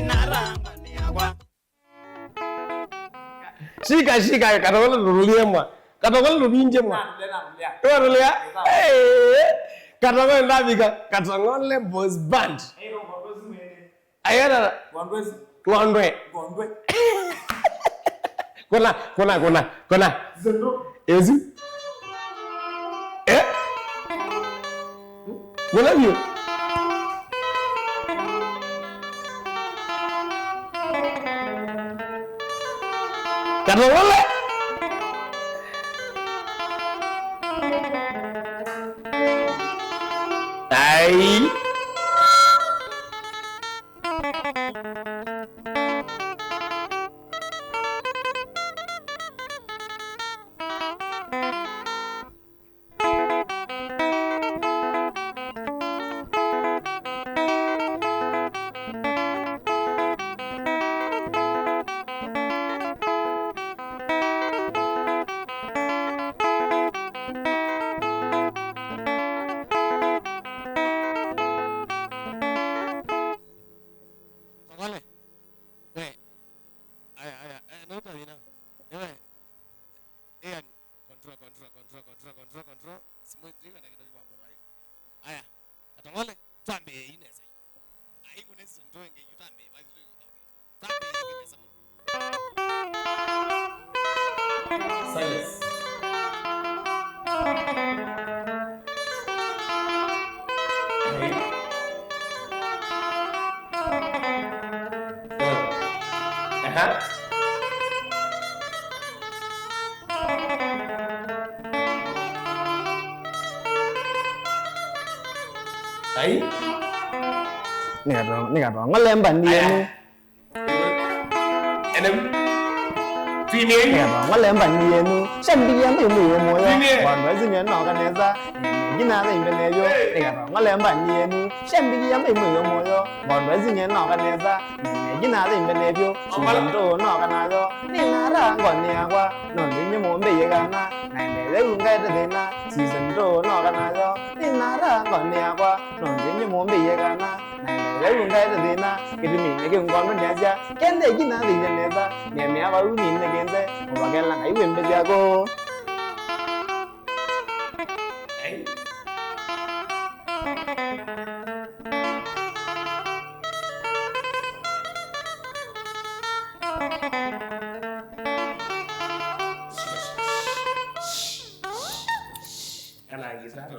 ninarangwa ni agwa. Shika Katong'Ole rulie mwa. Katong'Ole rubinje mwa. Kwa rulia. Katong'Ole ndabika. Katong'Ole boys band. Ayana. Gondwe. Kona. Zendo. Ezi. What are you? Katong'Ole. Ai. Control. Smooth drink and I get one by. Aya, Katong'Ole, Tambe, Ines. I ain't going to enjoy you Tambe, by the Silence. Đấy. Nè đó ngó lên bàn đi em. Em. Thini. Nè đó ngó lên bàn đi em. Xem đi em thì mùi mùi rồi. Còn với gì nhớ nó cái này ra. Cái nào thì bên này vô. Nè đó ngó lên bàn đi em. Xem đi em thì mùi mùi rồi. Còn với gì nhớ nó cái này ra. Cái nào thì bên này vô. Chỉ cần đồ nó cái nào rồi. Nè nó ra còn nè qua. Nó đi như muốn bị cái na. Này để lấy luôn cái thế na. Chỉ cần đồ nó cái nào rồi. Nè nó ra còn nè qua. Nó đi như muốn bị cái na. Này để lấy luôn cái thế na. Cái gì mình cái con nó nhả ra. Cái này cái nào thì nhả ra. Mẹ mẹ bảo nhìn này cái gì. Mà cái là cái quyền bây giờ cô.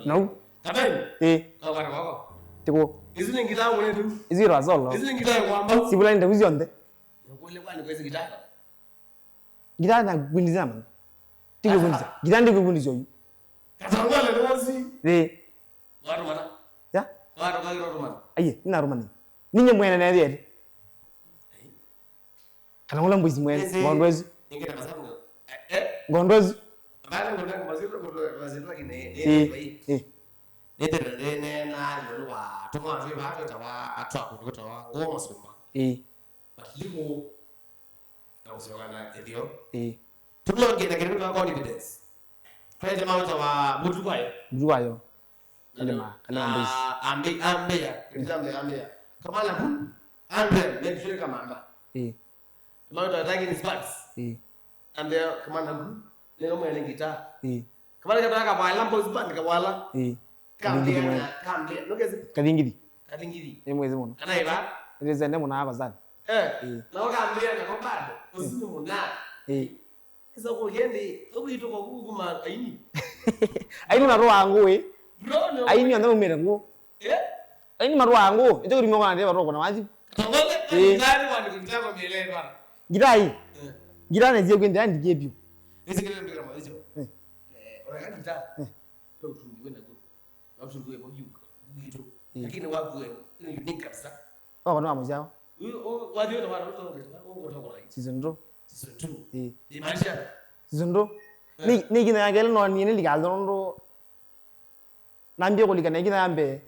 No. Eh. Kau kan kau. Tiko. Isn't kita boleh tu? Isi razol. Isn't kita wambo? Si bulan ndio uzionde. Boleh kan kau kita. Kita na bundiza man. Tiko bundiza. Kita ndio bundiza yo. Katong'Ole ndio si. Waru mana? Ya? Waru mana? Aye, ina rumani. Ninye mwene na yedi. Katong'Ole mbuzi mwene. Gondwezi. Ingine masamu. Gondwezi. Bale ngona mazito mazito kine. Ne na lo wa. Tuma vi ba ta wa atwa ko to wa ngo suma. Limu. Na usio na edio. Tulo ngine kile kwa confidence. Kwa jamaa wa bujukayo. Bujukayo. Alema mbuzi. Ambe ya. Ambe. Kama la kun. Ambe ne shirika kama amba. Kama to rangi ni spots. Ambe kama na kun. Leo mwenye gitaa. Kama nataka bwala boys band ka bwala. Kambi. Nogeze. Kadingiri. Mwezi muno. Kana iba. Rezende muno hapa sana. Na kambi na kwa bado. Usinu muno. Kisa ko yende, ubitu ko kuma aini. Aini na roho yangu we. Bro. Aini anda umere ngo. Aini maroho yangu. Ito kuri mwa ndio roho na maji. Katong'Ole ndani wani kitako miele bana. Girai. Girai na zio kwenda ndi jebio. Ese kile ndio kama hicho. Ora gitaa. Ndio tungiwe na go. Au tungiwe kwa yuko. Gito. Lakini wapo ni unique kabisa. Bana mmoja. Wadio ndo watu kutoka season 2. Season 2. Ni maisha. Season 2. Ni kina yagel no ni ligazo ndo. Nambie kulikana kina yambe.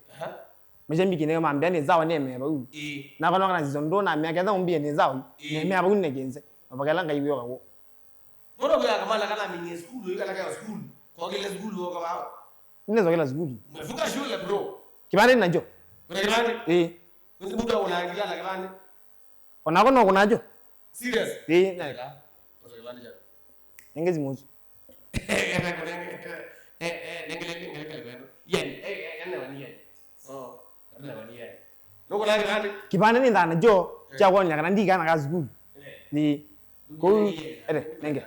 Mjembi kine mambia ni zawa ne meba u. Na bana kana season 2 na mia kaza umbie ni zawa. Ne mia ba unne genze. Abagala ngai biyo kako. Bora bya kama la kana mini school yika la kana school. Kwa kile school wako ba. Nnezo kila school. Umefuka shule bro. Kibane na njo. Kuna kibane? Wewe mtu unaangalia la kibane. Kona kono kunajo. Serious? Nega. Engezi mozu. Kipande ni ndana jo cha kwa nyaka ndika na ka school. Ni ko nenge.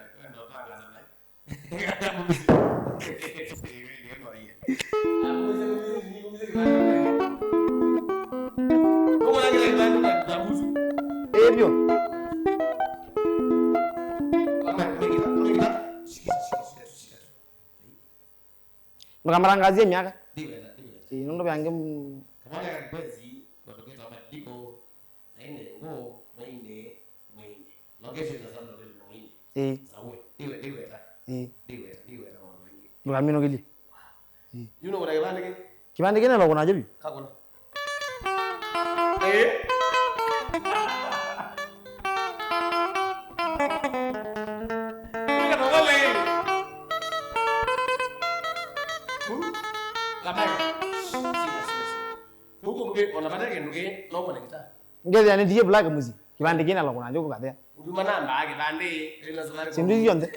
Ebyo. Makamarangazia miaka. Nondo byange kamana kwezi kutokea kama diko naine ngo maine location za sana ndio maine sawa diwe ta diwe na wangi Lukamino kili. You know what I want again? Kibande kene lokona jebi. Kakona. Ngeze ani ndiye black muzi. Kibande kene lokona joko kadea. Uduma namba kibande ina safari. Simbi yonde.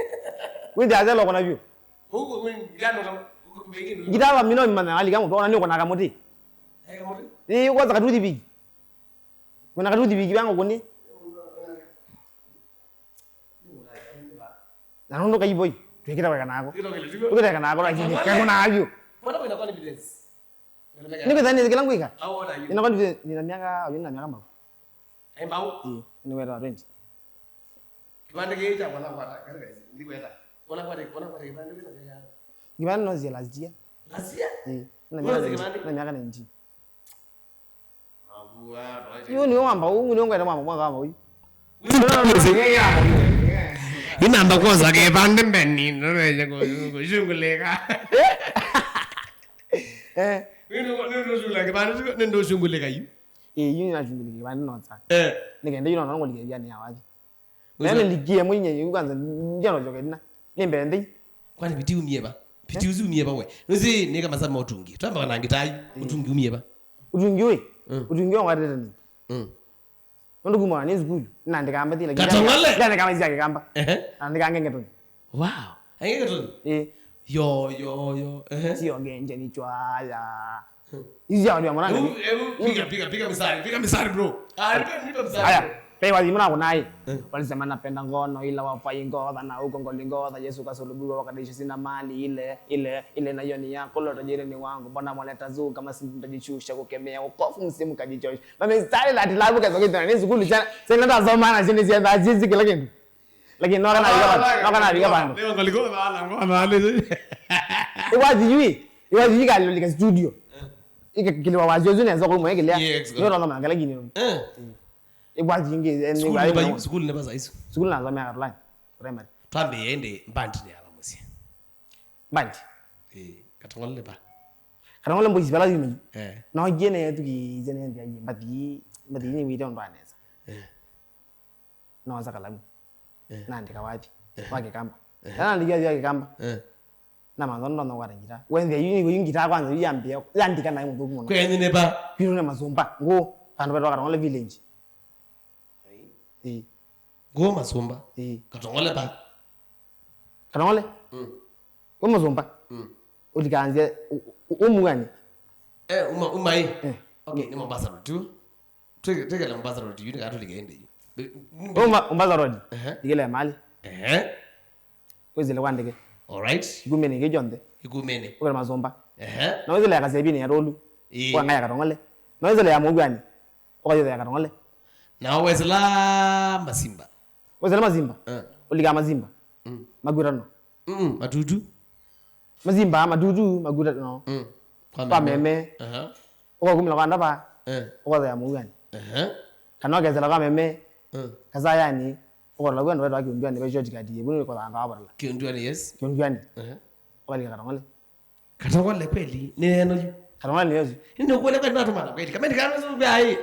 Wende aze lokona byo. Huko ngano kama mbegini. Gitaba mino mmana ali kama ona ni kona kamuti. Kamuti? Kwa zakatuti bigi. Kuna katuti bigi bango kuni. Na nondo kai boy. Twekira kwa kanako. Twekira kanako ra kini. Kakona agyo. Mbona kuna confidence? Niko dhani zikilangu ika. How old are you? Ina confidence nina miaka mbao. Mbao? Ni wera 20. Kibande geita bwana kwa katika ndi weta. Bona kwa kibande bila. Kibande no zia last year. Last year? Na miaka 19. Abua. Yo ni wamba ungu ni ngwera mama mwaka wamba uyu. Inamba koza ke bande mbeni ndoje kushunguleka. Nino shunguleka bande ndo shunguleka yu. Yuni na shunguleka bande no tsa. Nigende yino no ngolike yani awaje. Nene ligie mwenye yukanza njano jokena. Nimbe ndi. Kwani biti umie ba? Biti uzi umie ba we. Nuzi nika masama utungi. Twamba kana ngitai utungi umie ba. Utungi we. Utungi wa reta ni. Ndo kuma ni zikulu. Nandika amba tila. Katong'Ole. Ndane kama ziyake kamba. Nandika ngengetoni. Wow. Ngengetoni. Yo. Sio genje ni chwala. Hizi ya mwana. Piga misari bro. Nipa misari. Aya. Pewa zimuna kunai. Walisema napenda ngono ila wafai ngodha na huko ngolingodha Yesu kasulubiwa wakadishi sina mali ile na yoni yako lo tajiri ni wangu mbona mwaleta zuu kama simtajishusha kukemea ukofu msimu kajichosha. Mami style la tilabu kazo kitu na nisu kulu chana. Sina ta zomana chini siya da jizi kila kintu. Lakini noka na biga bando. Leo ngoligodha ala ngoma ale. Iwazi ka lika studio. Kiliwa wajozu ne zoko mwe kilia. Yo ndo ngama ngala gini. Iwazi nge school ne baza isu. School na zama ya primary. Twambe ende mbandi ne aba musi. Mbandi. Katong'Ole ba. Katong'Ole mbo isibala yimi. No jene yetu ki jene ndi ayi mbadi ni wita ndo aneza. No zaka lamu. Na ndika wati. Wake kamba. Yana ndiga yake kamba. Na manzondo ndo kwara ngita. Wenze yini ngita kwanza yambia. Yandika na mu dogu. Kwenye ne ba. Piro ne mazomba. Ngo kanu beto Katong'Ole village. Go masomba. Katong'Ole ba. Katong'Ole? Umazomba. Ulikanze umugani. Umai. Okay, ni Mombasa road tu. Tege la Mombasa road yuni kato ligende. Mombasa road. Digele mali. Wezele wandege. All right. Igumene ngejonde. Igumene. Ukele mazomba. Na wezele yakasebini ya rolu. Kwa ngaya Katong'Ole. Na wezele ya mugani. Ukayoza ya Katong'Ole. Na wezela Masimba. Wezela Mazimba. Uliga Mazimba. Magurano. Madudu. Mazimba madudu magurano. Kwa meme. Uka kumila kwa ndaba. Uka ya mugani. Kana wezela kwa meme. Kaza yani. Uka la gwen wedo akiundiani kwa George Gadi. Bunu kwa anga abala. Kiundiani yes. Kiundiani. Wali Katong'Ole. Katong'Ole kweli. Ni neno ju. Katong'Ole ni yesu. Ndio kweli kwa ndio tumana kweli. Kama ndikana zumbi ai.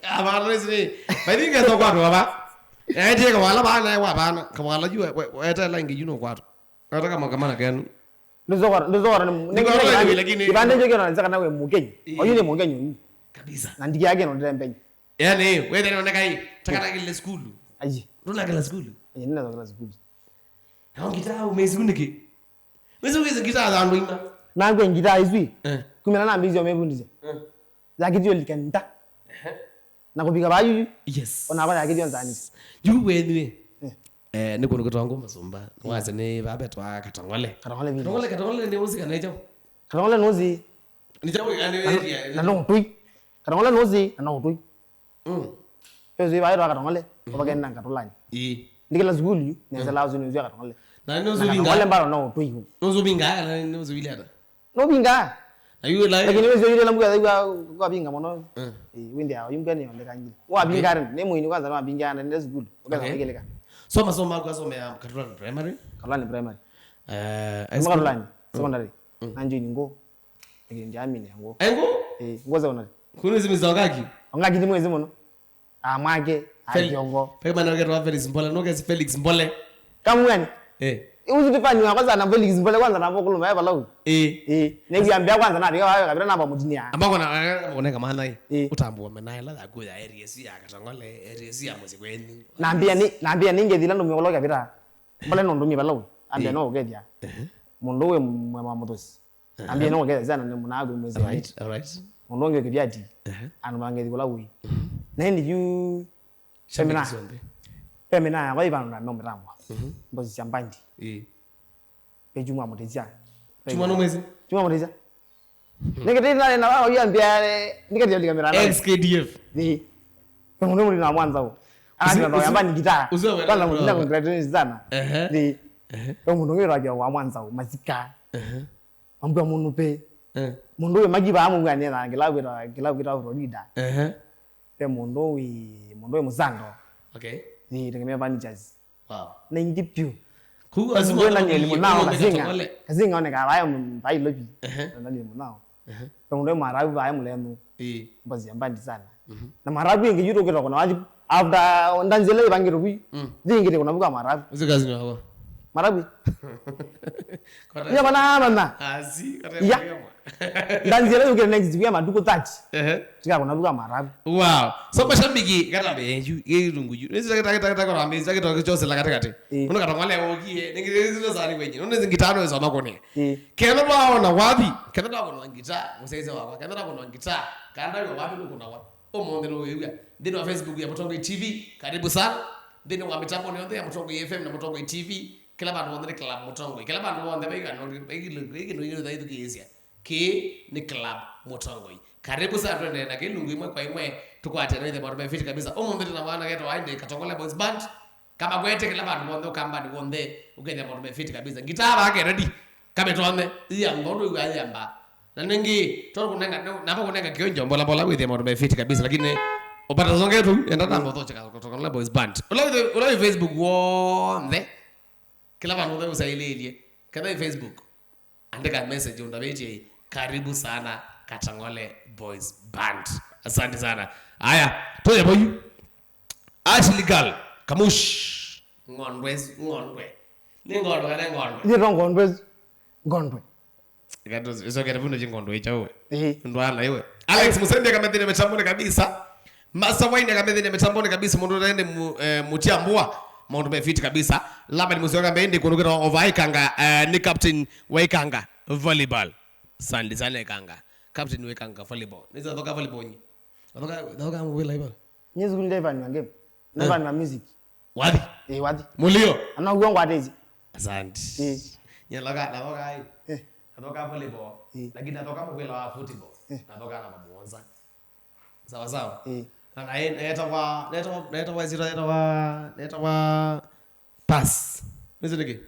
Abana zini. Badinga to kwa baba. Ndiye kwa wala bana wa bana. Kama wala ju weta la ngi juno kwa. Hata kama kama na gani. Ndozora ni lakini ibande joke na zaka nawe mukenyi. Oyune mukenyi. Kabisa. Na ndiki yake ndo ndembenyi. Yani wewe ndio unakai takata kile school ayi runa kile school nina za kila school hao gita umezi kuniki wewe uweze gita za ndwina na ngwe ngita izwi kumena na mbizi omebundize zakiti olikanta na kubiga bayu yes ona bana yakiti onzani you wenwe ni kuno kutongo masomba waze ne babetwa Katong'Ole ne uzika nejo Katong'Ole nozi ni jawo yani area na no tui Katong'Ole nozi na no tui pezo bayo Katong'Ole obagenda ngatolani ndikela school yu neza lazo ni uzika Katong'Ole na no zubinga Katong'Ole mbaro no tui no zubinga na no zubilada no binga ayu la lakini wewe yule lambuga kwa binga mono windi hao yumgani yonde kanjile wa binga ne muini kwanza na binga na ndio school okaza keleka soma kwa soma Katong'Ole primary primary Katong'Ole secondary nanjo ningo ndi amini yango engo ngoza ona kuno zimizongaki ongaki ndimwezi mono amwake ayongo pema na ngeto Felix Mbole no gesi Felix Mbole kamwani uzifanywa kwanza na Felix Mbole kwanza na bokuluma yaba lawu nebiambia kwanza na bika kabira namba mudinia ambako na kama naye utambua menaye la yakuya area si ya Katong'Ole area si ya muzikweni naambia ningethila ndo miolo kabira Mbole ndo ndumi balawu ambia no gedia mundo we mwa motosi ambia no gedia zana ne munago mwezi alright mundo nge kebiati anu mangethi kulawu nendi yu femina wa ibanu na nomrangwa mbozi chambandi pejuma motezia chuma no mwezi chuma motezia niketela na wao yambia niketia kamera na XKDF mundo muri na mwanza huo ana ndo yamba ni gitaa kwanza munda congratulations sana mundo ngira ya wa mwanza huo mazika ambwa munu pe mundo we magiba amu ngane na ngilawira rodida pe mundo we muzando okay ni tegemea managers wow na indipio ku azuma na ni munao kazinga one kala yo mbai lobi na ni munao mundo marabu ba mulenu mbazi ambandi sana na marabu yenge yuro kira kuna wajibu after ndanzele bangiro bi dingire kuna buka marabu uzikazi hapo marabu ya bana azi ya ndanzele ukire next week maduko 30 tika kuna buka marabu wow so mashambiki kata benju irungu yu nisi kata kwa amezi kata chose la kata uno Katong'Ole okie ningire zino zani wenye uno zingitano ezo makone kena baona wapi kena baona ngita musaize wako kena baona ngita kanda yo wapi kuna wapi omonde no yuga ndino Facebook ya Mutongoi TV karibu sana ndino wa mitambo ni ya Mutongoi FM na Mutongoi TV kila bantu wonde club Mutongoi kila bantu wonde bega no no daidu kizia ki ni club Mutongoi karibu sana twende na kilungu imwe kwa imwe tukwate na ile bantu befiti kabisa omonde na maana yetu ainde Katong'Ole boys band kama kwete kila bantu wonde kamba ni wonde ugende bantu befiti kabisa gitara yake ready kama tuone ya ngondo yamba na ningi toro kunenga napa kunenga kionjo mbola mbola with bantu befiti kabisa lakini opata zongetu enda tambo tocha Katong'Ole boys band ulai Facebook wonde kila bantu wonde usailelie kada Facebook andika message undabeje karibu sana Katong'Ole boys band asante sana haya toya boyu Ashley girl kamush ngondwe ni ngondwe kana ngondwe ni ngondwe gato iso kera fundo chingondwe chawe ndo ala iwe Alex Musende kamethine metambone kabisa Masa Wine kamethine metambone kabisa mundu rende mutiambua mundu mefiti kabisa laba ni musioka mbende kunukira ovaikanga ni captain waikanga volleyball sandi sana ikanga captain waikanga volleyball nizo toka volleyball nyi toka mwela iba nyezu kundeva ni ngame neva na music wadi wadi mulio ana ugongo atezi asante nyaloka ai natoka volleyball lakini natoka mwela wa football natoka na mamuonza sawa sawa na neta wa pass nizo niki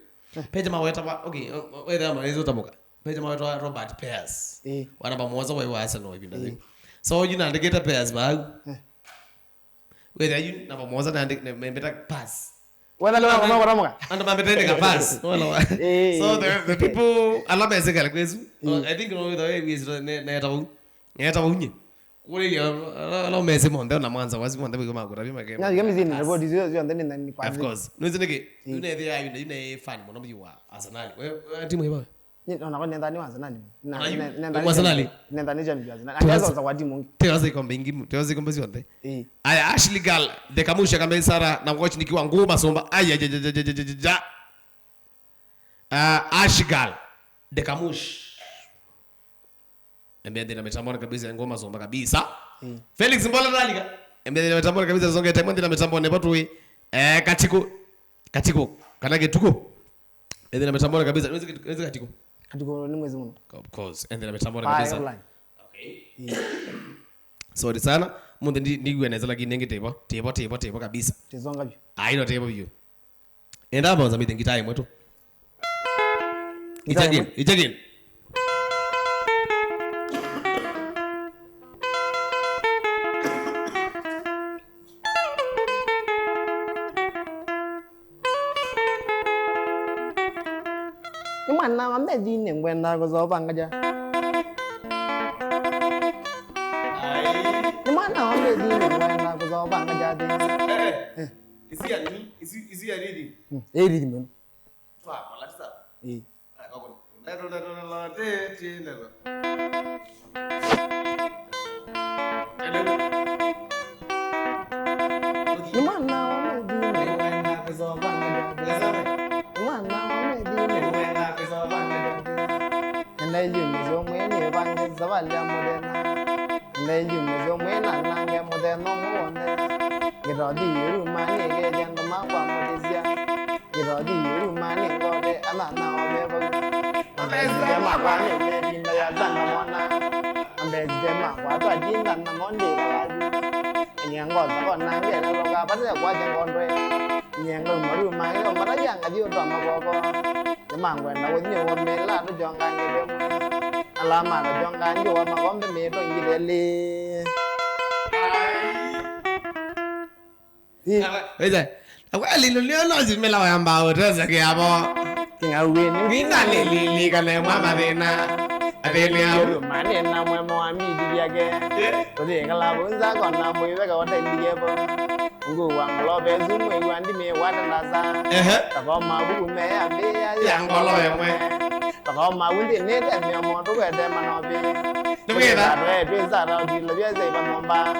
peja maweta wa okay whether ama hizo tamuka peja maweta Robert Pears wana bamuonza wa Arsenal hivi ndani so you na ndegeta Pears ba whether you na bamuonza na mbeta pass wala leo mama waramuka anda mbeta ndega pass wala so the people alama ezeka kwezu I think no the way we is neta unye kule ya la mese monde na mwanza wazi monde bigoma kura bima ke na gami zini record zio ndani ndani kwa of course no zineke you know they are you know fan mono biwa Arsenal we timu hiyo nenda ni Arsenal. Nenda ni Arsenal. Anaweza zawadi Mungu. Tewaze kombe zionde. Aya Ashley Gal de kamusha kama Sara na watch nikiwa ngoma somba. Aya Ashley Gal de kamush. Mbende na metambona kabisa ngoma somba kabisa. Felix Mbola dalika. Mbende na metambona kabisa zonge temende na metambona batu katiko kanage tuko. Mbende na metambona kabisa. Nweze katiko. Katiko ni mwezi muno. Of course. Mbende na metambona kabisa. Okay. Sorry sana. Munde ndigwe neza lakini nenge tebo kabisa. Tezonga byo. Aino tebo byo. Enda bonza mite ngitaye mwetu. Itagin. Mwana wamedi ni ngwenda kuzobanga ja. Mwana wamedi ni ngwenda kuzobanga ja de. Is he a reading? Reading man. Fa, wala sa. Ako. Mwana wamedi ni ngwenda kuzobanga ja de. Mwana wamedi ni ngwenda kuzobanga ja de. Ndayumizo mwene bange zabalya modena. Ndayumizo mwena nange modeno muone. Girodi rumani gejendo mangwa modizia. Girodi rumani ngode alana obebo. Ambezde magwane medinda ya zanga mona. Ambezde magwa dinda na monde galaju. Nyango zako nange na loga pate kwa jengondwe. Nyango marumani o marayanga dio to magogo. Mangwe na wonyo wamela to jonga ngebe. Alama na jonga njo wa magombe meto ngidele. Oye, awali lulio lozi mela wamba otoza kiabo. Kinga wini Ngina lili kale mama dena. Adele yoro mane na mwemo wa midi yake. Ode ngala bunza kona mwiwe ka wata ndigebo. Ngo wanglo bezu mwe wandi me wata nasa. Tako mabu me ambe ya ngolo yemwe. Tako mabu ndi nete me moto kwete manobi. Nubwira. Tweza ra dilo byeze ba momba.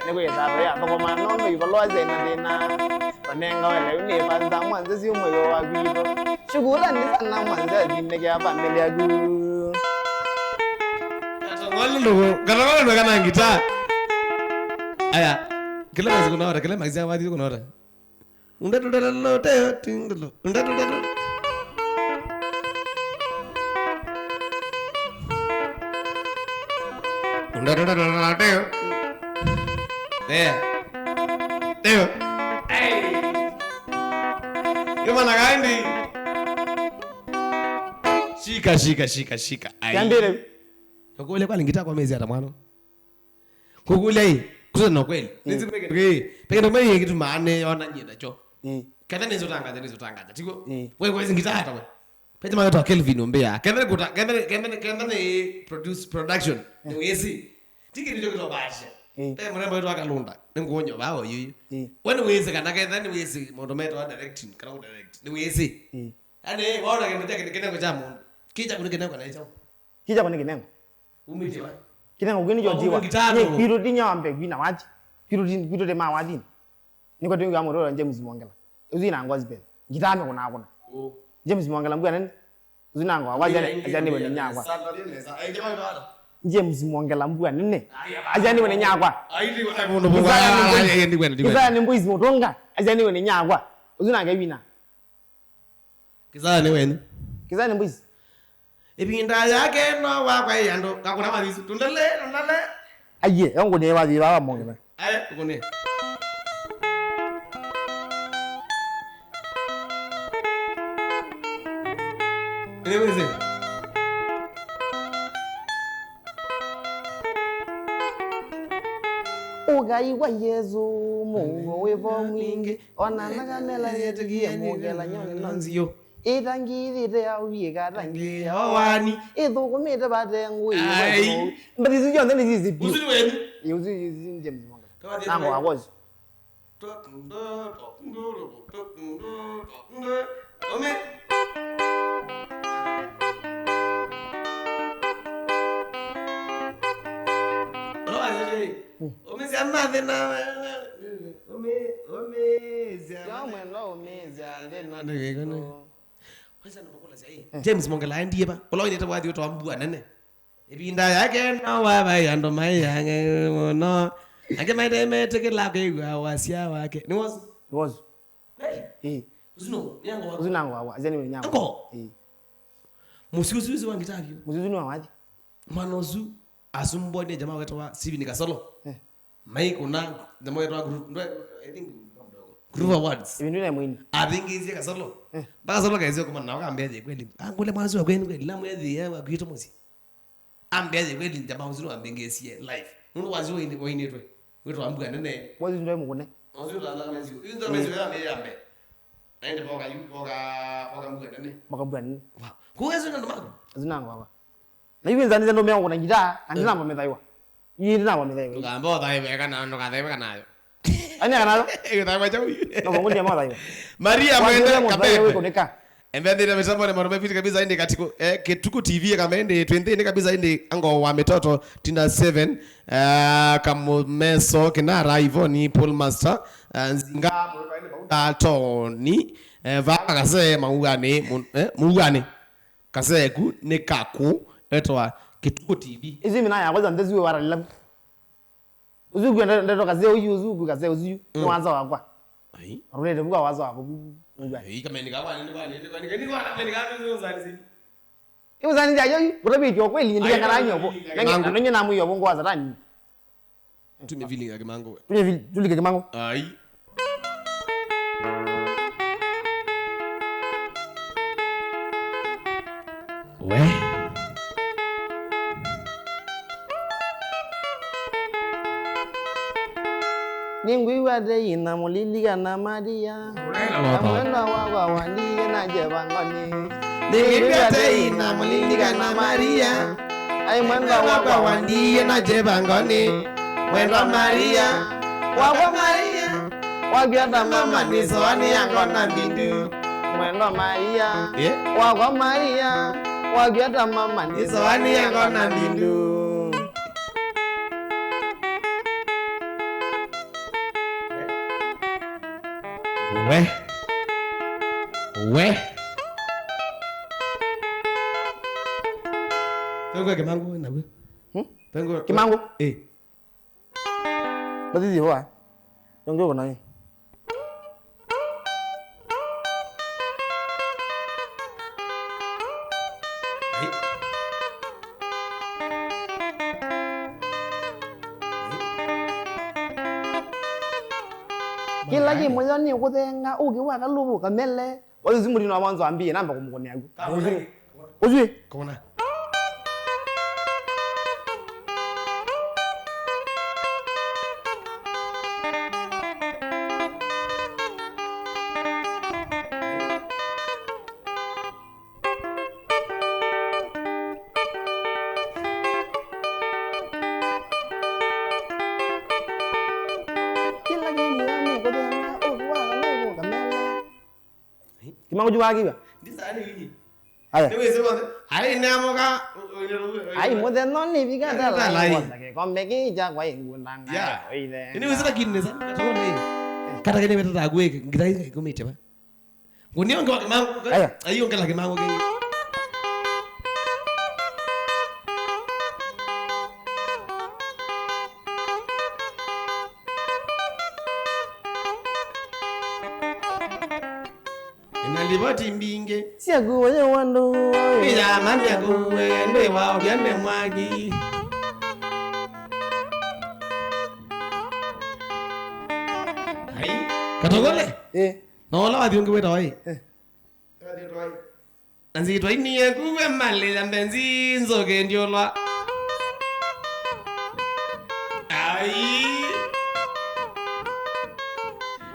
Nubwira ya tako manono iboloze na dena. Panenga wele ni banza mwanze si umwe wa gwido. Shugura ni sana mwanze dinege abameli agu. Katong'Ole ndo kana ngita. Aya. Kila mwezi kuna hora, kila mwezi awadi kuna hora. Undadudalo teo tingalo. Undadudalo. Undadudalo teo. Teo. Hey. Kama na gandi. Shika. Yambire. Kukule kwa lingita kwa mezi hata mwana. Kukule kuzo no kweli. Peke ndo mwe kitu maane yona nyenda cho. Kada nizo tangaza. Tiko. Wewe zingita hata wewe. Pete mayo to Kelvin ombea. Kenda ne production. Ni yesi. Tiki ndio kitu basha. Pete mrembo wetu akalunda. Ningonyo bao yuyu. Wewe wezi kana kenda ni wezi modometo wa directing kana direct. Ni wezi. Ane waona kenda kwa jamu. Kija kunikenda kwa naicho. Kija kone kinengo. Umitiwa. Kinengo gini jojiwa. Ni biro dinya ambe gwina waji. Biro de ma waji. Niko tinga amoro James Mwangela. Uzina ngozi be. Gitame kuna akuna. James Mwangela mbwa nani? Uzina ngo waji ajani wene nyakwa. James Mwangela mbwa nene. Ajani wene nyakwa. Aidi wa bono bwa. Kizana ni mbuizi motonga. Ajani wene nyakwa. Uzina ngabina. Kizana ni wene. Kizana ni mbuizi. Ibinda yake no wa kwa yando kakuna malisu tundale. Aye yango ne wazi baba Mwangela. Aye ukone. Eleweze. Ugai wa Yesu Mungu wevo mwingi ona naganela yetugie Mwangela nyoni nonziyo. Itangirite awiga tangi Awani. Ithukumite batengwe. But is your name is easy. Uzuri wenu. You James Mwangela. Nango awozi. Ome. Umesema tena. James Mongela ndiye ba. Olo ine tabwa dio twambua nene. Ibinda yake na waba yando mai yange no. Ake mai deme take la ke wasia wake. Ni was. Uzuno yango wako. Uzuno yango wako. Azeni nyango. Musiuzi wangitavyo. Musiuzi ni wawaje? Manozu asumbone jamaa wetu wa Sivi Nikasolo. Mai kuna jamaa wetu wa group I think group awards. Ibindu na mwini. Abingizie Kasolo. Baka Solo kaizio kuma na wakambeje kweli. Ngule mwanzo wa kweli kweli lamu yadhi ya kwito mosi. Ambeje kweli jamaa uzuru ambengezie live. Nunu wazi waini twe. Wetu ambuga nene. Wazi ndio mukune. Wazi la la mezi. Ndio mezi ya mbe ya mbe. Naende boga mbuga nene. Boga mbuga nene. Wow. Kuwezo ndo mago. Zinango baba. Na hivi nzani ndo meo kuna ngida, andina mama medaiwa. Yiri na mama medaiwa. Tukambo daiwe kana ndo kadaiwe kanayo. Ani kana? Daiwe chawi. No bongo dia mama daiwa. Maria mwende kabebe koneka. Embende na mitambo ni marome fiti kabisa ende katiko Ketuku TV kama ende 20 ende kabisa ende ango wa metoto tina 7 kama meso kinara Ivoni Paul Master nzinga Tony vaka kase maugane kase ku nekaku etwa Ketuku TV izi mina ya kwanza ndezi wara lam uzugu ndo kase uzugu kase uzugu mwanza wakwa ai rule ndo waza wako hii kama nikawa nini zani iwo zani jayo urabi jo kweli ndiye kana nyobo nanyo namu yobo ngwaza tani tume feeling ya kimango tulike kimango ai we Ningwiwa de ina muliliga na Maria Amwenda wawa wandiye na jebangoni Ningwiwa de ina muliliga na Maria Amwenda wawa wandiye na jebangoni Mwenda Maria Wawa Maria Wagiata mama niswani yango na bindu Mwenda Maria Wawa Maria Wagiata mama niswani yango na bindu We Tengo kimango na we Tengo kimango Badi hoa Yongo kona ni Kila kimoja ni kutenga ukiwa kalubu kamele wazi muri no mwanzo ambie namba kumukoni yangu uzwi kona Kimango juga lagi ba? Disana ini. Aya. Dewe sema, hai namoka. Ai moderno ni biga dala. Kombe ki ja kwa ngundang. Ya. Ini wis lagi ni san. Kata kene meta ta gue ngitai kumite ba. Ngoni onge kimango. Aya. Ayo onge lagi kimango genge. Naliboti mbinge siagu wenye wandu ila mambia kuwe ndwe wao byane mwagi hai Katong'Ole no la wadi unge weta wai anzi to ini kuwe mali ya mbenzi nzoge ndiolwa ai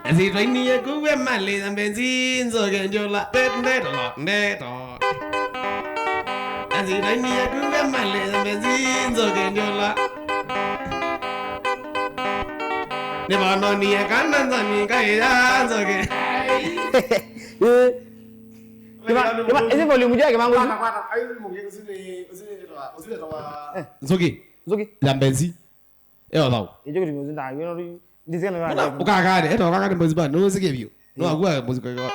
Asi to ini kuwe mali ya mbenzi nzoge ndiola ndeto Asi to ini kuwe mali ya mbenzi nzoge ndiola Ne bano ni kana nzani kaya nzoge Kima ese volume dia kimango Nzoge Zogi ya mbenzi Ewa tau. Ijo kuti muzi nda yo ndizikana Ona ukakade eto kakade muzibani no sikebyo. No akuwa muziko yo.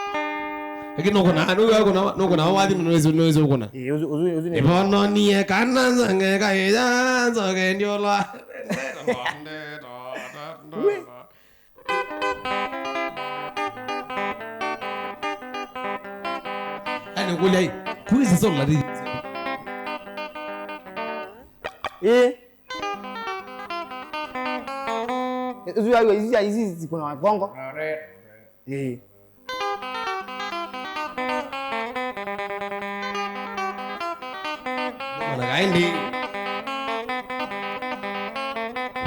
Lakini noko na wadi nozo kona. Uzi Ibono niye kana zange ka ya zoge ndiola. Ani kulai kuizi sola di. Uzi ayo izi kuna bongo. Mana kaindi.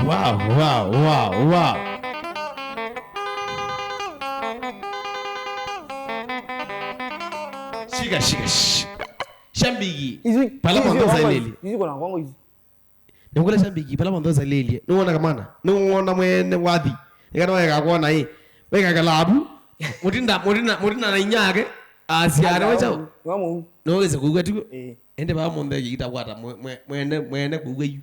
Wow. Shika. Shambigi. Pala mando za leli. Izi kuna bongo izi. Nukula shambigi pala mando za leli. Nuona kamana. Nuona mwene wadi. Nikana weka kuona hii. Weka kalabu. Mutinda na inyake. Asiare wachao. Wamu. Noese kugwetiko. Ende ba monde yita kwata mwene kugweyu.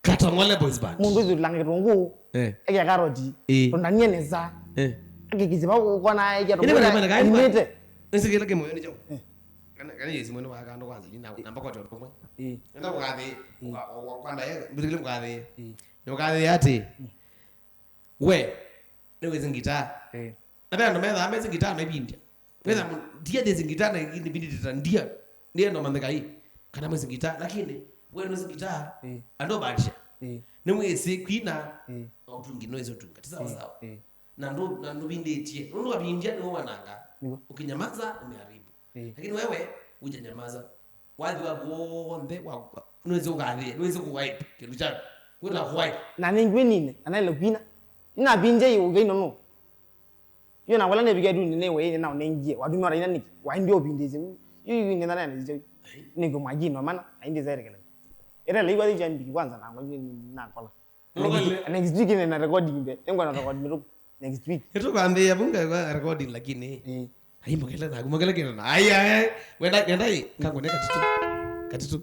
Katong'Ole boys band. Mundu izi langi rungu. Ege karoti. Undanye neza. Ege kiziba kukona ege rungu. Inete. Nsikela ke moyo ni chao. Kana yesi mwene wakando kwanza namba kwa tomwe. Nenda kukadhi. Kwanda ye mbirikile mukadhi. Nokadhi yati. We. Niwe zingita. Nada ndo meza amezi ngita na ibindia. Pesa dia de zingita na ibindi titandia. Ndiye ndo mandeka hii. Kana mwezi ngita lakini wewe ndo zingita. Ando baadisha. Nimwe si kwina. Otungi noise otunga. Sawa. Na ndo bindi tie. Ndo kabindia ni wananga. Ukinyamaza umeharibu. Lakini wewe hujanyamaza. Wadi wako onde wako. Unaweza ukadhi, unaweza kuwipe kitu chako. Wewe wipe. Na ningwe nini? Anailo kwina. Ina binje yo gaino no. Yo na wala ne bigadu ni ne we na onengie. Wadu mara ina niki. Wa ndio bindeze. Yo ni na nje. Ningo majino mana ainde zaire kale. Era lei wadi jambi kwanza na ngo na kola. Next week ni na recording be. Ngo na recording next week. Itu kwambia yabunga recording lakini. Hai magala kina na. Ai wenda hii kango ne katitu.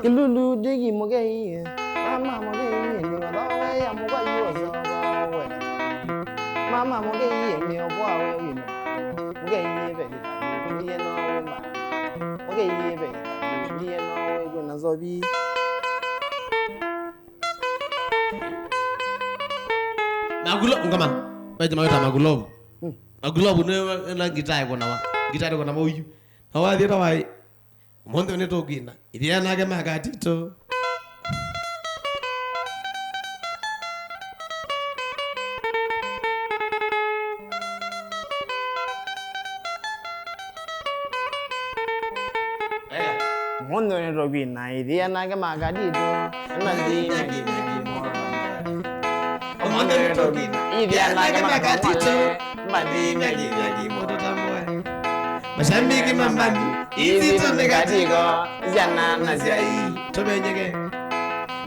Lulu digi mogai mama mogai ni ngowe ya mogai yoso we mama mogai ni obwa we ni mogai be ni no we ma mogai be ni no we gona zobi magulo ngama baje mayota magulo ne na gitai kona wa gitai kona moyu hawa dira wai Mondo ne togina. Idia nage magatito. Mondo ne togina. Idia nage magatito. Nandi nagi mora. Mondo ne togina. Idia nage magatito. Nandi nagi mora tamwe. Mashambiki mambani. Izi tumekatiko, zana na zai, tumenyege.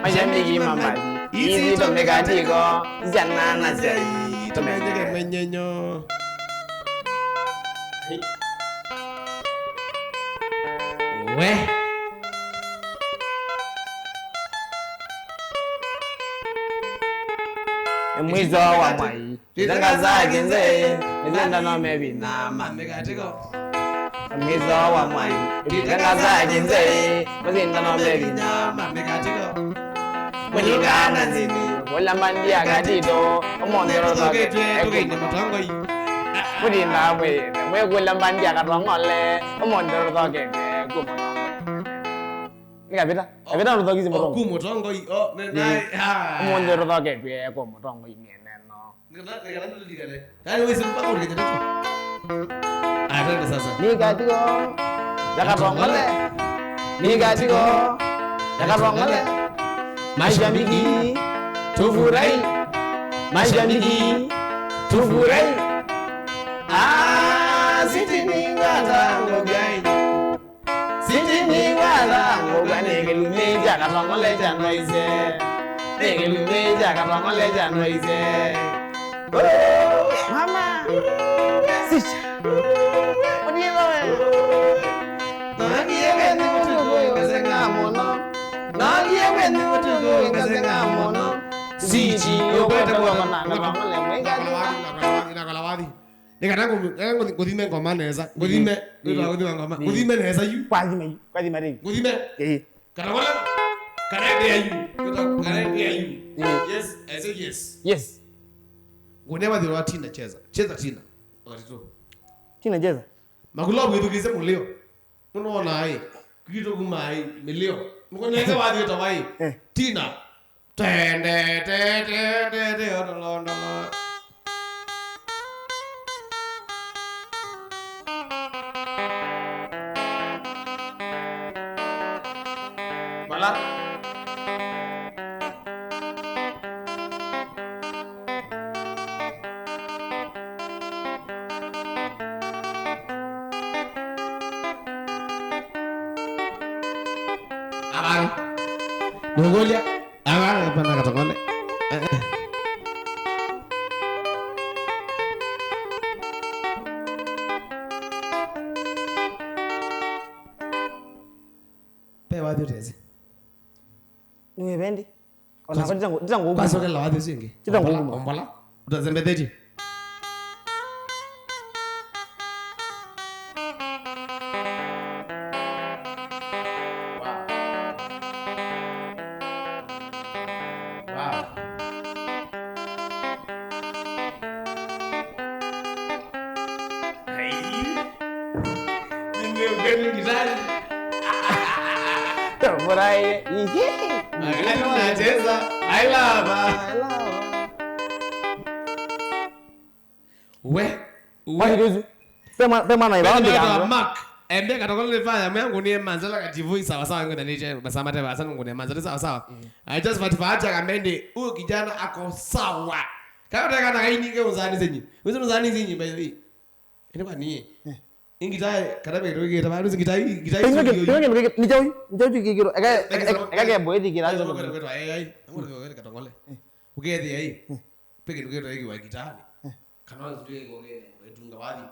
Mashambiki mambani. Izi tumekatiko, zana na zai, tumenyege mwenyenyo. We. Mwizo wa mwai, zanga zake nze, zenda no mebi na mamekatiko. Mwizo wa mwai, zanga zake nze, zenda no mebi na mamekatiko. Mwenyikana zini, wala mandia gatito, omondero zoke, tukende Mutongoi. Kudinda mwe wala mandia Katong'Ole, omondero zoke, kumotongoi. Kavita ndo thogizi Mutongoi. Mutongoi, Omondero zoke, kumotongoi neno. Kani wewe simpaka ulikete tu. Atende sasa. Nikatiko Katong'Ole. Nikatiko Katong'Ole. Mashambiki tufurahi. Mashambiki tufurahi. Siti ningala ngogai. Siti ningala ngogane kelumija Katong'Ole janoise. Ngelumeja Katong'Ole janoise. Mama. Sicha. Oniloe. Nagiye ni mutugo ingasenga mono. Nagiye ni mutugo ingasenga mono. Sichi yokwete kwa Katong'Ole mwenga. Inakalawadi. Nikatangu godime ngoma neza. Godime ngoma. Godime neza yu. Kwazi mari. Godime. Katong'Ole. Can I dare you? Can I dare you? Yes, I say yes. Yes. Whenever they were Tina cheza. Cheza Tina. Wakati tu. Tina cheza. Makulobu yetu kise mulio. Unaona hai. Kitu kumai milio. Mkoneza wadi tawai. Tina. Tende odolondo. Bala. Mongolia, apa nak Katong'Ole? Pewa dia tezi. Ni bendi. Ona kwa jangu. Kwa sote la wadi singi. Jangu. Ombala. Utazembedeti. Por ahí. I love. Why do Pema na ibao ndiga. Mark. Embe Katong'Ole fanya mwangu ni manzala kativu sawa sawa ngona nije basama teba sana ngone manzala sawa sawa. I just want to acha kamende huyo kijana ako sawa. Kama nataka na kaini ke uzani zenyi. Wewe uzani zenyi by the way. Ene kwa ni. Ingitai karabe roge tabaru zingitai ni jawi kigiro ega boy dikira zo ai ngoro Katong'Ole ugedi ai peke ngero igi wa gitani kana zwe goge edunga wadi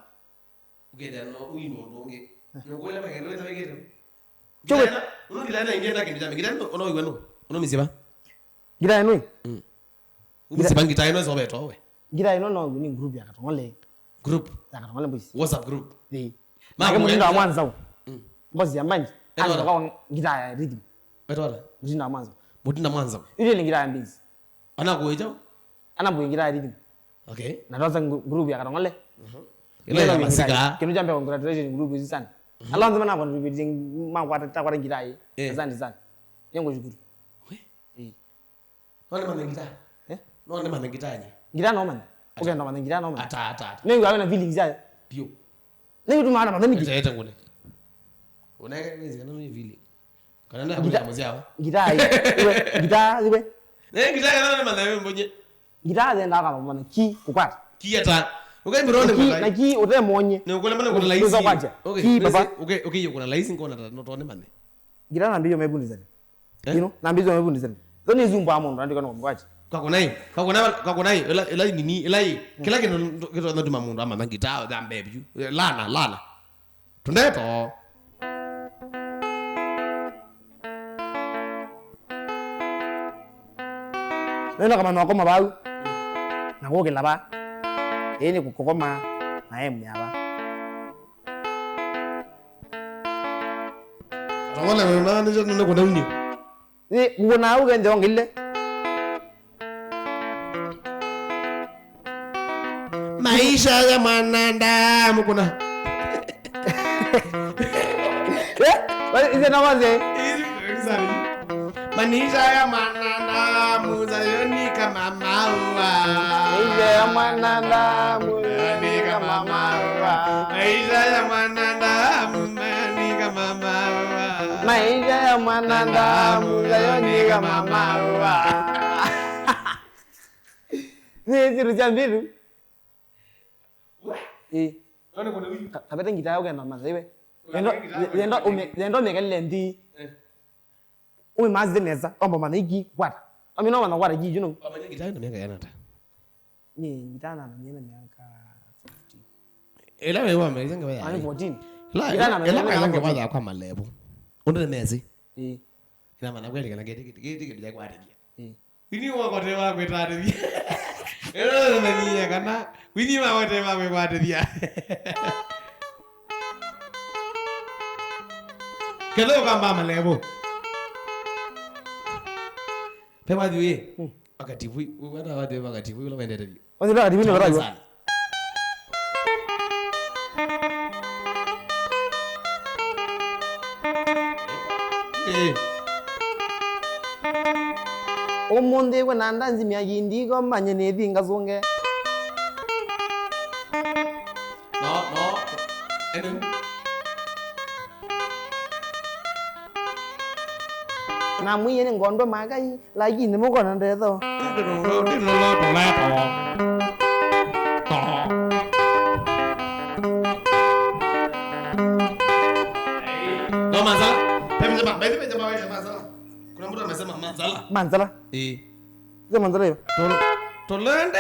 ugedi no uino ndonge ngokwela magendo eta begero chowe unongila na ingenda kinjame gitano ono igweno ono misiba gira eno misiba ngitai no zobe towe gira eno no ni group ya Katong'Ole group ya Katong'Ole boys WhatsApp group Maka mujinda mwanza. Mbozi ya manji. Ando kwa gita ya rhythm. Betwala. Mujinda mwanza. Mujinda mwanza. Ile ni gita ya mbizi. Ana kueja? Ana bu gita ya rhythm. Okay. Na doza group ya Katong'Ole. Ile ya masika. Kinu jambe congratulations group hizi sana. Alonzo mana kwa biding ma kwa ta gita hii. Asante sana. Yengo shukuru. We. Wale mana gita? Wale mana gita ni? Gita no man. Okay no man gita no man. Ata. Nengo na feelings ya. Pio. Leo tu maana madhani gita eta ngone. Unaeka mezi kana mimi vile. Kana ndio gita mzao. Gita hii. Gita iwe. Gita kana mana wewe mbonye. Gita zenda kama mwana ki kukwata. Ki ata. Okay mbirone kwa. Na ki ute monye. Ne ukole mana kuna laisi. Okay. Ki baba. Okay kuna laisi ngona no tone mane. Gita na mbiyo mebundi zani. You na mbizo mebundi zani. Zoni zumba amondo andika no mwachi. Kakunai ela nini ela kila kitu ndo tuma mundu ama ngita da mbebe lana tundeto nenda kama nako mabau na ngoke laba ene kukokoma na yeye mnyaba Katong'Ole wewe ndio ndio kuna uni ni ngona uge ndio ngile maisha ya mwanadamu kuna Ize na waze maisha ya mwanadamu zayoni kama maua maisha ya mwanadamu ni kama maua maisha ya mwanadamu ni kama maua maisha ya mwanadamu zayoni kama maua ni zirujambiru None kuna wiki. Kabete ngita yao kana maza iwe. Yendo mekelele ndi. Ume mazi neza omba maniki kwata. Amino wana wale jiji no. Amanya gitaa na miaka yana ta. Ni gitaa na miaka 50. Ela wewe amezanga wewe. Ani 14. Ela zanga waza kwa malebo. Onde nezi. Ina maana kweli kana geti ya kwaredia. Wini wakote wakwe taredia. Ela nani kana wini wakote wakwe kwaredia. Kelo kamba malebo. Pema diwe. Wakati wana wade wakati ula wende redia. Wazira adi mimi barajo. Omonde we nanda nzimi yindi ko manye nedi ngazonge. No. Enu. Na mwiye ni ngondo magai lagi ni muko nande tho. No manzala. Pepe manzala. Kuna mtu amesema manzala. Manzala. Ze manzala hiyo. Tolende.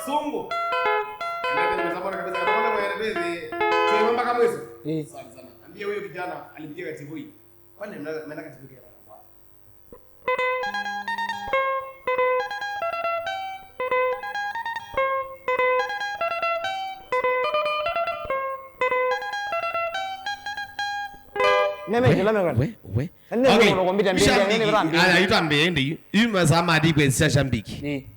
Sungu. Ndio nimesema kabisa kama mwelekezi. Sio mpaka mwezi. Sana. Ambia huyo kijana alipiga katibu hii. Kwani mnaenda katibu hii hapa? We. Ayitambie ndi. Imasama request sashambiki.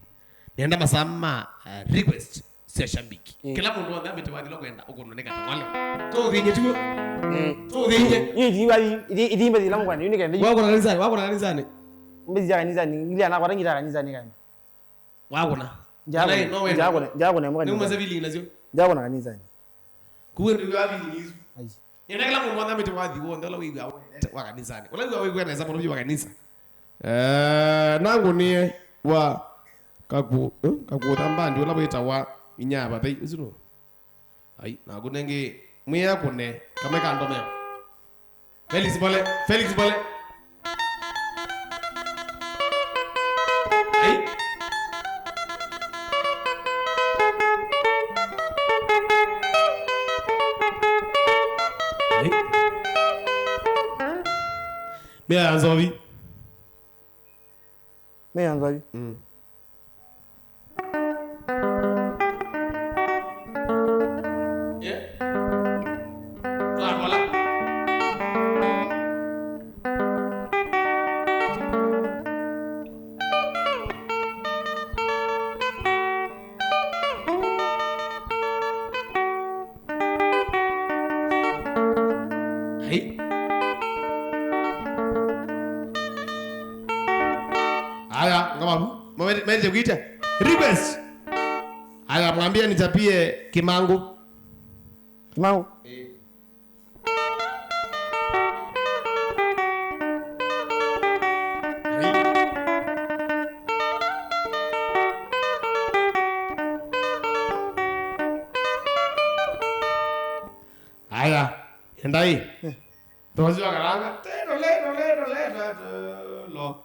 Nenda masama request sashambiki. Kila mundu wanda mitawadilo kwenda ukunoneka tangale. To vinye tuo. To vinye. Idi mbe dilamu kwani unike ndi. Wako na kanisani. Mbe ya kanisani ngili ana kwa ngira kanisani kama. Wako na. Jago na mwani. Ni umazabili nazio. Jago na kanisani. Kuwe ndio abili nizo. Ai. Nenda kila mundu wanda mitawadilo wanda la wiga wa kanisani. Wala wiga wewe naweza mtu wa kanisa. Nangu ni wa kakuthamba ndio labita wa inyaba thai izuro ai na kunenge mwiya kune kama kandome Felix bole ai me anzovi Aya, ngoma. Mwenye kuita request. Aya, mwambie nichapie Kimangu. Aya, endai. Tozo karanga. Lo.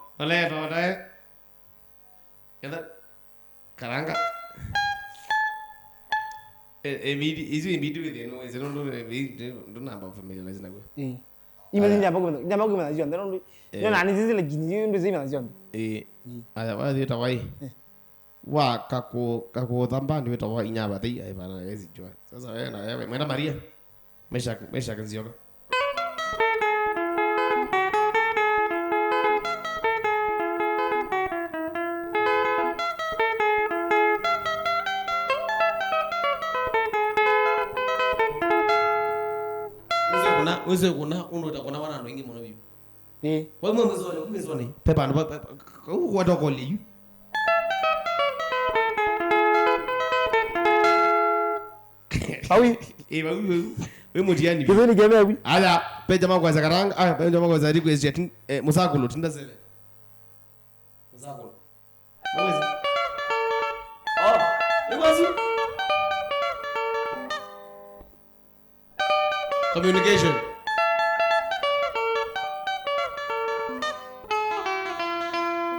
Kenda karanga. Hizi mbidi wewe no hizo ndo namba familia lazima kwa. Imani nyamba kwa nazio ndo nani zizi la gini ndo zima nazio. Aya wazi tawai. Wa kako thamba ndio tawa inyaba thai ai bana hizi jua. Sasa wewe na wewe mwenda Maria. Mesha kanzioka. Uze kuna unoda kuna wana wengi mwana bibi. Wewe mwezoni pepa ndo kwa doko liyu. Awi. We mutiani. Kizeni game awi. Ala pe jamaa kwa zakaranga, pe jamaa kwa zari kwa jet musakulo tinda sele. Musakulo. Mwezi. Oh, mwezi. Communication.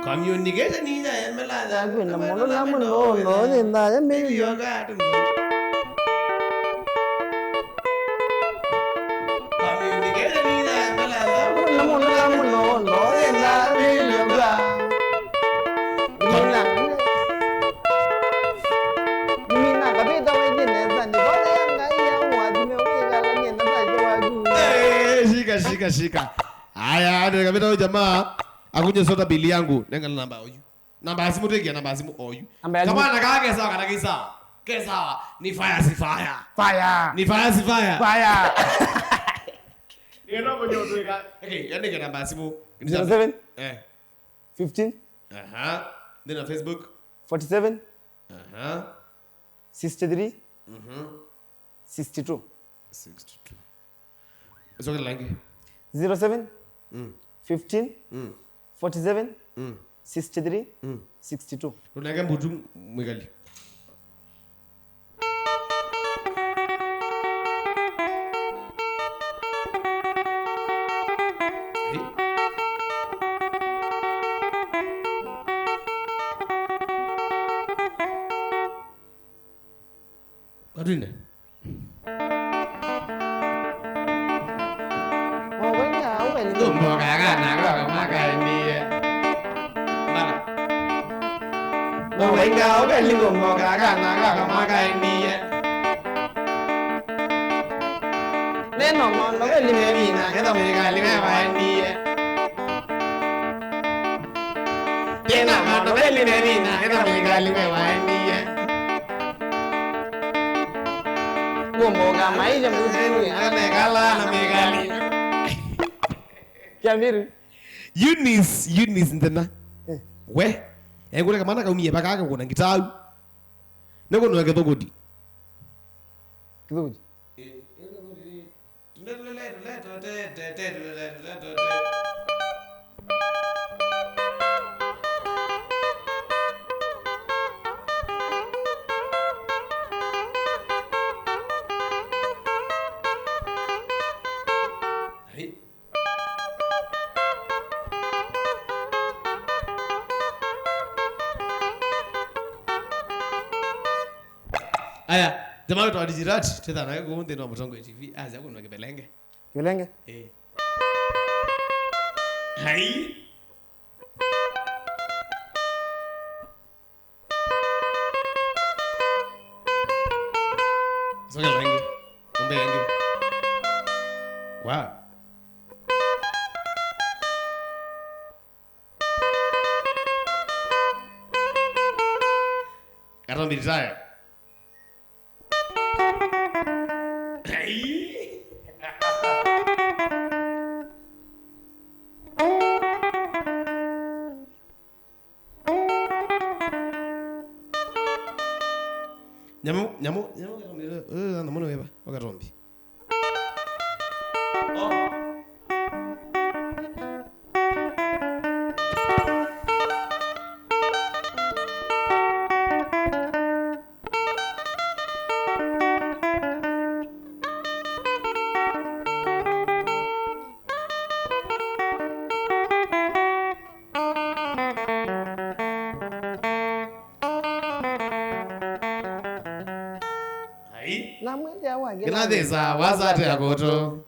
Communication ni na emela. Kuna mono la mono no ni na ya me Yoga. Communication ni na emela. Kuna mono la mono no ni na me yoga. Mina kabita wewe neza ni bora yanga ya wadi me wewe la ni na ta jawa Shika. Haya, ndio kabisa huyo jamaa akunye sota bili yangu. Nenga namba oyu. Namba ya simu tegi namba ya simu oyu. Kama anakage sawa kana kisa. Kesa ni fire si fire. Fire. Ni fire si fire. Fire. Ndio bonyo tuika. Okay, yani namba ya simu 07 15 Then on Facebook 47 63 62 Soka langi 07 15 47 63 62 Tunaga mbutu mwegali Adrina. Tumbo kagana kaka makaini. Mara. Wenga obeli tumbo kagana kaka makaini. Neno mono Obeli mebina keda megali mebaini. Tena mono obeli mebina keda megali mebaini. Gomboga maisha mzuri Anegala na megali. Kiamiru Eunice ndena. We. Engule kamana kaumie bakaka kuna ngitau. Nego no ngethogodi. Kidogo Aya, jamaa wetu adijirati tena na yako ndio Mutongoi TV. Aza yako na kibelenge. Kibelenge Hai. Soka langi. Ombe yangi. Wow. Karo mbitaya. Nyamo na mono weba wakatombi. Kila desa wasate akoto.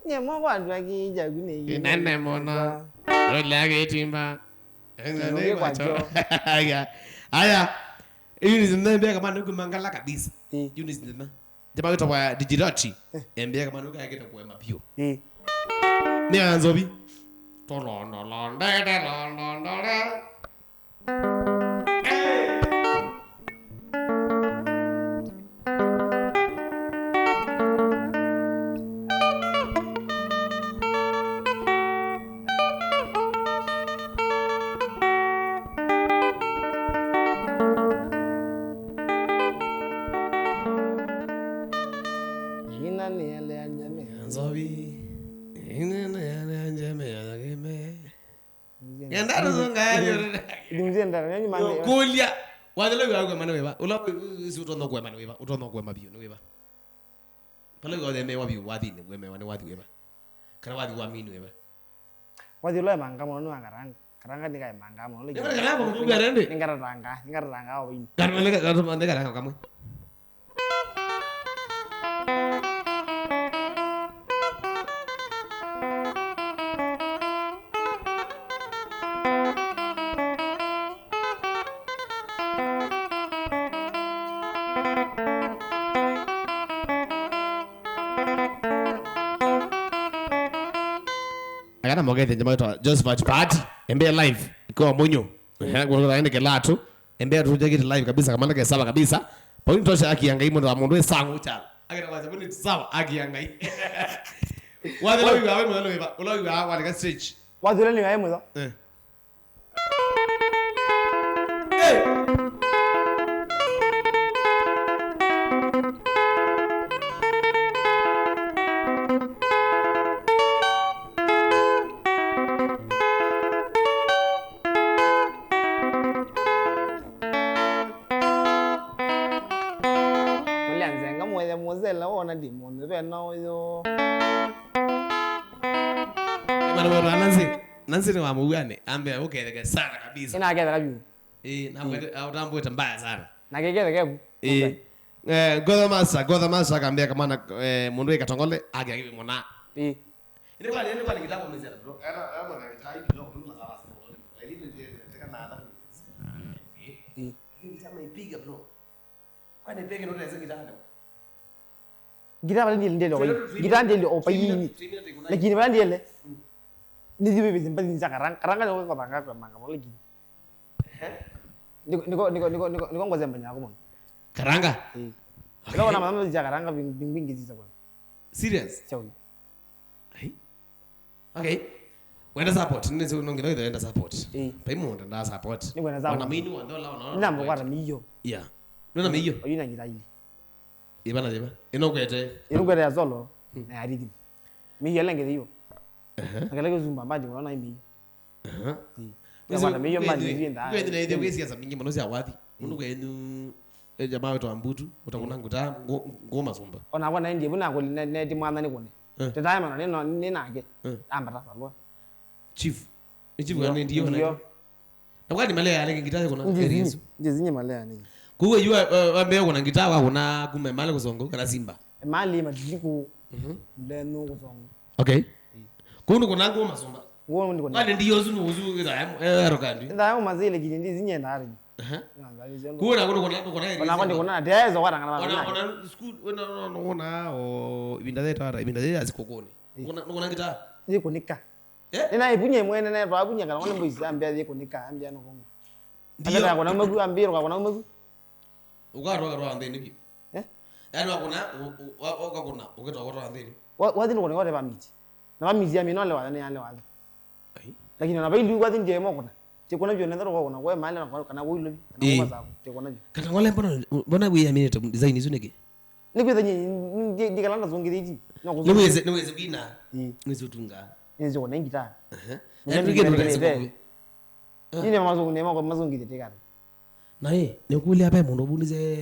Nyemo wadu agi jagune Nene mona. Rolage timba. Ngane kwacho. Aya. Eunice ndembea kama nuku mangala kabisa. Eunice ndema. Jamaa wetu wa Digirati. Embea kama nuku yake kwa mapio. Ni anzobi. Ngenda zongayo. Ndimzie ndara nyuma ne. Kulia. Wadelo yawe mana weba. Ula utono kwa mana weba. Utono kwa mabiyo weba. Pale go de me wabi wadi ne weme wane wadi weba. Kana wadi wa minu weba. Wadi lo manga mo no ngarang. Karanga ni kai manga mo le. Ngara ko ku garende. Ngaranga o yin. Karanga le ka mande karanga kamu. Agana mogete njama just watch party embe live iko monyo kwa aende kelatu embe tuje get live kabisa kama ndake sawa kabisa point tosha akiangai muntu amundu esangu cha agana waza kuti sawa akiangai wale lo yawe mo lo iba lo yawe wale ka stage Wadi lo ni yawe mo na di mo ne be no yo bana nansi ni wa muane ambe ukele sana kabisa ina gele kabi na mwete utambo mbaya sana na gele goda masa kambia kama na mundu Katong'Ole age hivi mona ni kwa kitabu mzee bro ana mwana kitai kidogo tu la sawa ili ndio nataka na hata kama ipiga bro kwani peke ndio naweza kitanda Gita bali ndile ndo gita ndile opayini lakini bali ndile ndizi bibi zimbali nzakaranga ndo kwa banga kwa manga bole gini niko ngoze mbanya ko mon karanga leo na mama nzakaranga bingi ziza kwa serious chawi okay wenda support nini unongela ile wenda support paimonda nda support ni wenda support na mini wanda la nambo kwa miyo yeah nona miyo oyina ngira ile ibana deba inokwete ya zolo na aridi miyo lengere yo akala kuzumba mbaji unaona imi ya wana miyo mbaji vinda kwende na ile kwesi ya mingi mono sia wathi mundu kwenu jamaa wetu ambutu utakuna nguta ngoma zumba ona wana ndiye buna ko ne di mwana ni kone tetaye mana ni nage ambata falwa chief ngani ndiyo na nakati malaya yale ngitaje kuna ndizinye malaya ni kuwe yu ambe kuna ngitawa kuna kume mali kuzongo kana simba mali madiliku ndeno kuzongo okay kunu kuna ngoma zumba ngo ndi kone ngani ndiyo zunu uzu ira rokandi ndayo mazile gidi ndizinye ndari kuna ona kuna dezo kwa ngana ona school ona o ibinda azikokone kuna ngita zikunika nina ibunye mwene na babunya kana ona mbuzi ambia zikunika ambia no kongo ndiyo kana magu ambiro kana magu ukarwa andeni yani wakuna ukitoa kwa andeni wadi no kone ba miti na ba miti ya minole wa ne yale wa lakini na bailu wadi ndiye mo kuna chekona byo nendero kwa kuna we mali na kana wulo kana ngoma zako chekona byo Katong'Ole mbona we ya minute design izo nege nikweza ndi kalanda zongiriji niweze bina nizo tunga nizo kona ngita nine mazungire tekana naye nekuli apa mundu obunize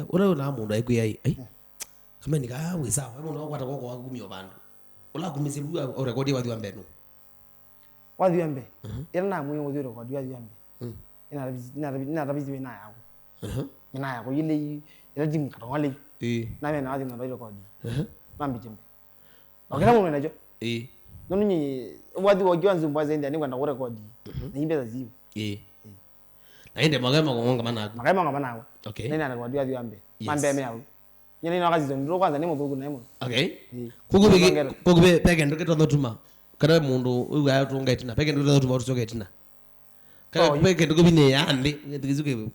ora na mundu ayikuyayi kama nika wesa mundu wakwata koko wakumyo bandu ola kumise bua orekodi wadi wambenu wadi wambe era na muyo wadi rekodi wadi wambe ina rabizi na yako na yako ile ila jim Katong'Ole na mena wadi na rekodi mambi jembe wakati mundu najo nonu ni wadi wajwanzu mbaze ndi kwenda kurekodi na imbeza zivu naende magema kongonga manako okay nina rekodi wadi wambe mambe ameawo nyene ino kazi ndo kwanza nimo bugu na nimo okay kugube peke ndo keto ndotuma kada mundu uya tunga itina peke ndo ndotuma utoke itina kada peke ndo kubine yandi ngizuke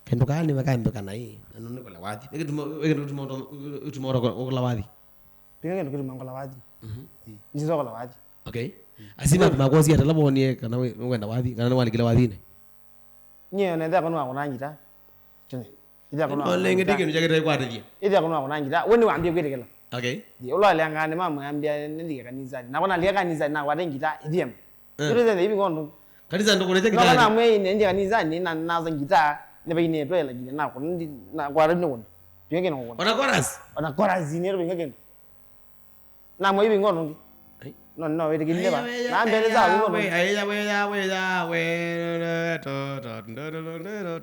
kendo kani makambe kana hii nanu kola wadi peke ndo tumora kola wadi peke ndo kola wadi nizo kola wadi okay asima makozi atalaboni kana wenda wadi kana wali kila wadi ne nye na nda kana kuna ngita chene ida kana lenge dike no jagere kwa tadi ida kuna ngita woni wambie kwetekela okay di ulo alangane mama ambia ndike kanisa na kona lia kanisa na wade ngita idiem ile ndio hivi ngondo Kanisa ndo kuleta Ndio na gitaa. mwe nende kanisa ni na nazo gitaa ne baine to ela gina na ko na kwara ni won. Yenge no won. Ona chorus. Ona chorus ni ro ngeke. Na mwe bingo no. No we gine ba. Na mbele za wo no.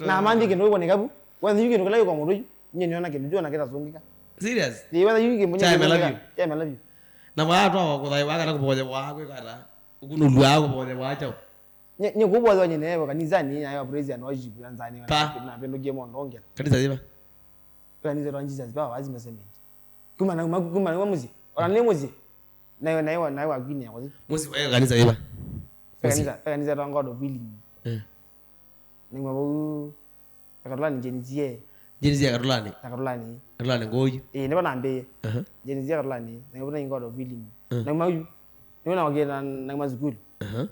Na mandi ke no won ngabu. Wanda yuke no kala ko mo nyeni ona ke ndio na keta zongika. Serious? Ni wanda yuke mo nyeni. Yeah, I love you. Na mwa to ko dai wa kana ko boje wa ko kata. Ukunu lwa ko boje wa chao. Nye kubozo nyine ebo kanisa ni ayo praise and worship yanzani na pendo game on ongera. Kanisa ziba. Kanisa ro Jesus ba wazi mesementi. Kuma na muzi. Ora ne muzi. Na gwini ya kwazi. Muzi wa kanisa ziba. Kanisa ro ngodo vili. Ni mabo akarulani jenizie. Jenizie akarulani. Akarulani ngoyi. Ne bana mbe. Jenizie akarulani. Ne bana ngodo vili. Na mayu. Ne bana wagera na mazukulu.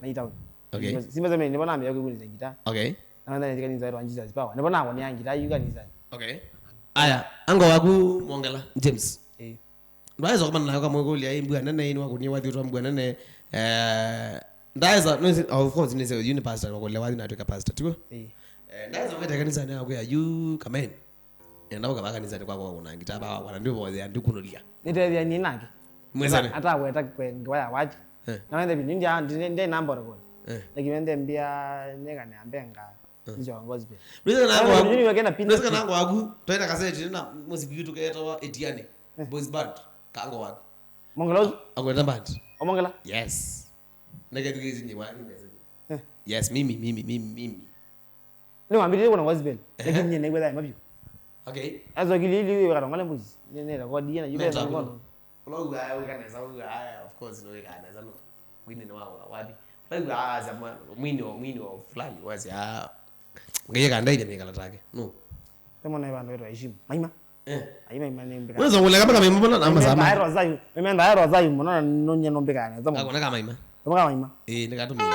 Na itawo. Okay. Simba ni bana mbe yakugulisa gita. Okay. Na ndani kanisa ro Jesus ba. Ne bana wani yangira yu kanisa. Okay. Aya, ango waku mongela James. Ndaiza kama na kama ngoli ayi mbwana nene ni wako ni wadi ro mbwana nene ndaiza of course ni say uni pastor wako le wadi na tuka pastor tuko. Ndaiza kwenda kanisa na kwa you come in. Enda kwa kanisa kwa kwa kuna ngitaba kwa ndio boze andikunulia. Nitethia ni nake. Mwezane. Ata weta ngwa waji. Na wende bindia ndi number ko. Lakini mbia nega ne ambenga. Njo ngozi. Ndio nango wagu toenda kaseti na muziki yetu kaetawa etiane. Boys band kango wagu. Mongelo? Agweta band. Omongela? Yes. Nega tugizi ni wagu. Yes, mimi. Ni wambiri kuna gospel. Lakini nyene ngweda mabyo. Okay. Azo gilili wakatongole mbuzi. Nene la kodi na yule ngono. Ulo ga ukaneza of course no ukaneza no. Wini ni wao wadi. Ulo zama mwini wa fulani wazi ngeye kanda ile mikala take no temo na bantu wetu heshima maima aima imane mbika wewe ngule kama maima mbona na mazama ndairo zayu mimi ndairo zayu mbona nonye nombika ne temo akona kama maima temo kama maima ndikatu mimi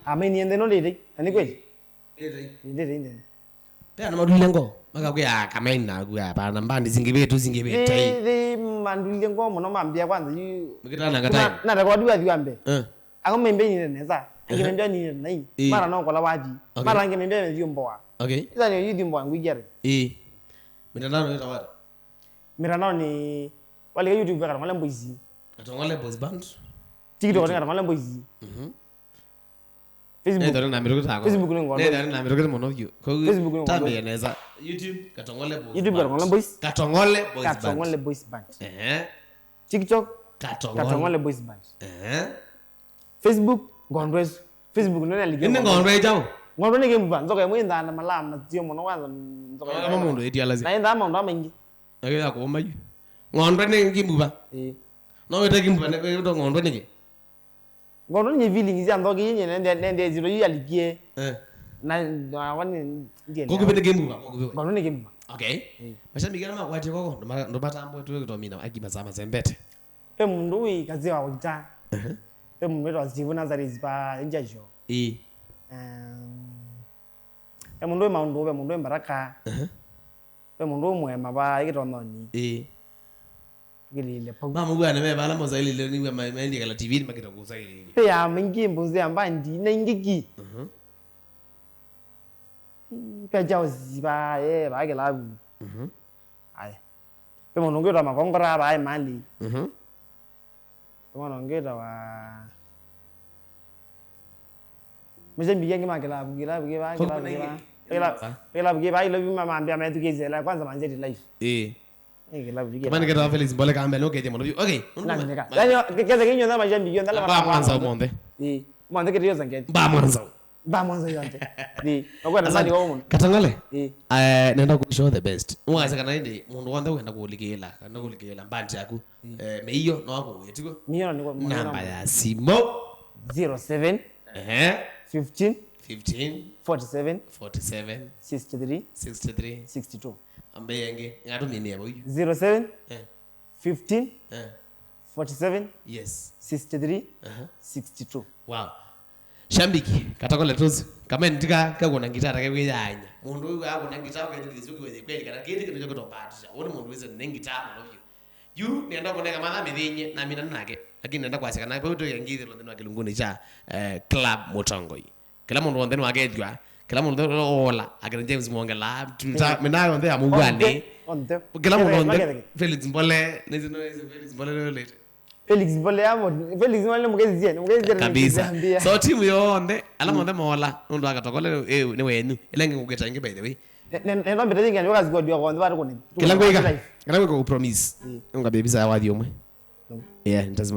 ameni ende no lele ani kweli ende tena madulengo makakuya kamaina kuya pana mbandi zingibetu de mandulengo mono mambia kwanza yu mikitana ngatai na rekodi wa diambe ako membe ni neza ngembe ni nai mara no kola waji mara ngembe ni mboa okay ila ni yidi mboa ngwijere mitandao ni tawara mitandao ni wale YouTube kana wale mboizi Katong'Ole boys band TikTok kana wale mboizi Facebook ni ngono. Na mirogo mono view. Facebook ni ngono. Tambe neza. YouTube Katong'Ole boys. YouTube Katong'Ole boys. Katong'Ole boys band. TikTok Katong'Ole boys band. Facebook Gondres. Facebook ndio alige. Ndio ngombe jao. Ngombe ni gemba. Nzoka mwenda na malama tio mono kwanza nzoka. Kama mundu eti alazi. Na enda ndo amengi. Akaya ko mayu. Ngombe ni kimbuba. No weta kimbuba ne ndo ngombe ni. Ngono ni feeling izi andoki yenye nende zero yi aligie na wani ndiye gogo bende gembu ngono ni gembu okay mashambi kana makwati koko ndo batambo tuwe kutomina akibazama zembete pe mundu wi kazi wa wita pe mundu wazivu nazari pa njajo pe mundu maundu pe mundu mbaraka pe mundu mwema ba ikitononi gilile pau mama bwana mimi bala mozaili leo ni maendi kala TV makita kuzaili pe ya mingi mbuzi ambandi na ngiki pe jao ziba ba ke la ai pe mo ngero ma kongora ba ai mali mo ngero wa mjembi yangi ma kila ba ile mama ambia metukizela kwanza manzeti life Kama niketa Felix mbole kaambia no keje mono. Okay. Yani keza kinyo na majambi yo ndala ba mwanza monde. Mwanza kete yo zangeti. Ba mwanza yote. Okwa na mali wo. Katong'Ole. Nenda ku show the best. Mwaza kana inde mundu wanda wenda kulikela. Kana kulikela mbandi yaku. Meiyo no wako yetiko. Miyo niko namba ya simo 07 15 47 63 62 ambeyenge ngatumini yabo 07 15 47 yes 63 62 wow shambiki Katong'Ole tuzi kama ndika kakuna ngitara kebiyanya mundu uyu akuna ngitara kwezizuki weze kweli kana kindi kintu chokutobatisha uri mundu weze nengitara novyo yu nienda kuneka madha mithinye na mina nake lakini nenda kwasika na pe utoyangithiro ndino akilunguni cha club Mutongoi kila mundu wonde wakejwa kila mundu ola akira James Mwongela mina wonde amugwane kila mundu wonde Felix Mbole nezino Felix Mbole lete Felix Mbole amo Felix Mbole mugezi kabisa so timu yonde ala mundu mola undu akatokole ni wenu elenge kugeta ngi by the way nendo mbere ngani wakazi god yokonde bari kuni kila ngweka promise ngabebisa wathi omwe yeah